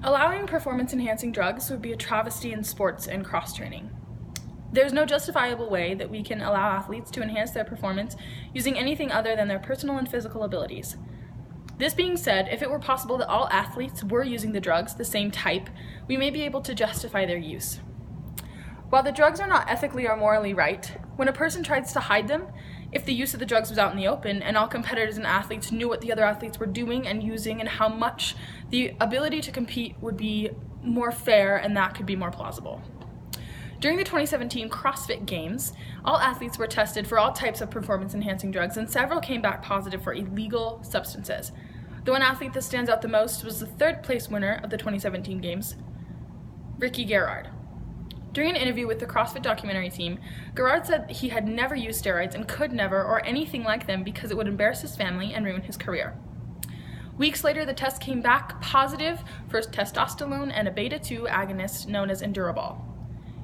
Allowing performance-enhancing drugs would be a travesty in sports and cross-training. There's no justifiable way that we can allow athletes to enhance their performance using anything other than their personal and physical abilities. This being said, if it were possible that all athletes were using the drugs the same type, we may be able to justify their use. While the drugs are not ethically or morally right, when a person tries to hide them, if the use of the drugs was out in the open and all competitors and athletes knew what the other athletes were doing and using and how much, the ability to compete would be more fair and that could be more plausible. During the 2017 CrossFit Games, all athletes were tested for all types of performance-enhancing drugs and several came back positive for illegal substances. The one athlete that stands out the most was the third place winner of the 2017 Games, Ricky Garrard. During an interview with the CrossFit documentary team, Garrard said he had never used steroids and could never or anything like them because it would embarrass his family and ruin his career. Weeks later, the test came back positive for testosterone and a beta-2 agonist known as Endurobol.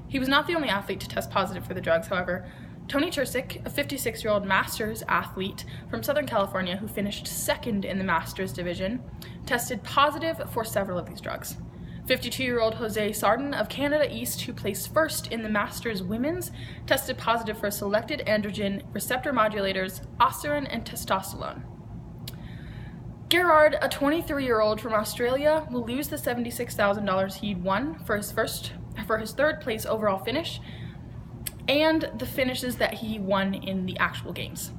He was not the only athlete to test positive for the drugs, however. Tony Chersick, a 56-year-old Masters athlete from Southern California who finished second in the Masters division, tested positive for several of these drugs. 52-year-old Jose Sardin of Canada East, who placed first in the Masters Women's, tested positive for selected androgen receptor modulators, ostarine and testosterone. Garrard, a 23-year-old from Australia, will lose the $76,000 he'd won for his third place overall finish and the finishes that he won in the actual games.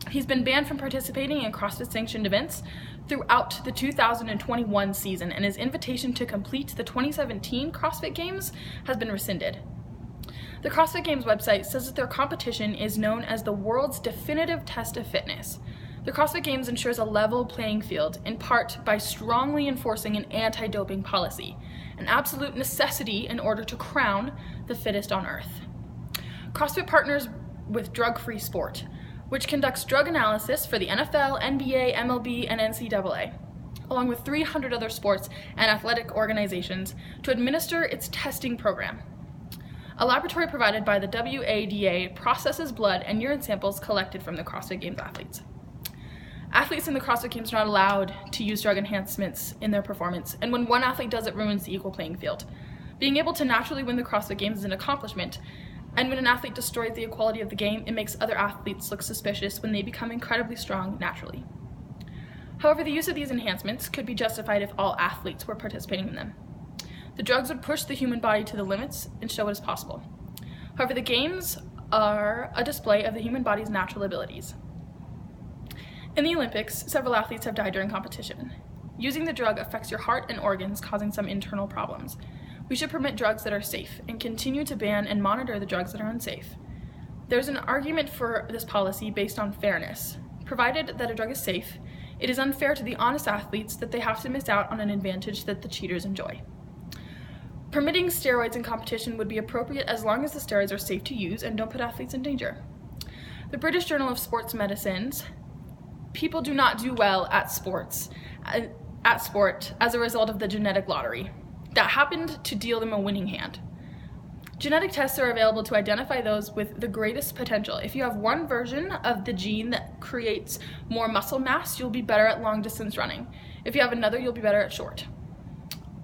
He's been banned from participating in CrossFit-sanctioned events throughout the 2021 season, and his invitation to complete the 2017 CrossFit Games has been rescinded. The CrossFit Games website says that their competition is known as the world's definitive test of fitness. The CrossFit Games ensures a level playing field, in part by strongly enforcing an anti-doping policy, an absolute necessity in order to crown the fittest on earth. CrossFit partners with Drug-Free Sport, which conducts drug analysis for the NFL, NBA, MLB, and NCAA, along with 300 other sports and athletic organizations, to administer its testing program. A laboratory provided by the WADA processes blood and urine samples collected from the CrossFit Games athletes. Athletes in the CrossFit Games are not allowed to use drug enhancements in their performance, and when one athlete does, it ruins the equal playing field. Being able to naturally win the CrossFit Games is an accomplishment, and when an athlete destroys the equality of the game, it makes other athletes look suspicious when they become incredibly strong naturally. However, the use of these enhancements could be justified if all athletes were participating in them. The drugs would push the human body to the limits and show what is possible. However, the games are a display of the human body's natural abilities. In the Olympics, several athletes have died during competition. Using the drug affects your heart and organs, causing some internal problems. We should permit drugs that are safe and continue to ban and monitor the drugs that are unsafe. There's an argument for this policy based on fairness. Provided that a drug is safe, it is unfair to the honest athletes that they have to miss out on an advantage that the cheaters enjoy. Permitting steroids in competition would be appropriate as long as the steroids are safe to use and don't put athletes in danger. The British Journal of Sports Medicine's people do not do well at sport as a result of the genetic lottery that happened to deal them a winning hand. Genetic tests are available to identify those with the greatest potential. If you have one version of the gene that creates more muscle mass, you'll be better at long distance running. If you have another, you'll be better at short.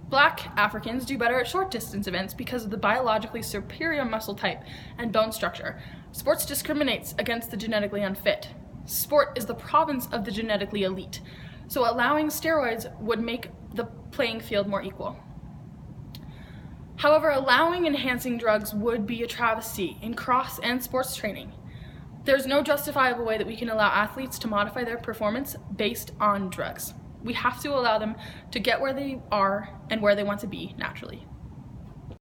Black Africans do better at short distance events because of the biologically superior muscle type and bone structure. Sports discriminates against the genetically unfit. Sport is the province of the genetically elite, so allowing steroids would make the playing field more equal. However, allowing enhancing drugs would be a travesty in cross and sports training. There's no justifiable way that we can allow athletes to modify their performance based on drugs. We have to allow them to get where they are and where they want to be naturally.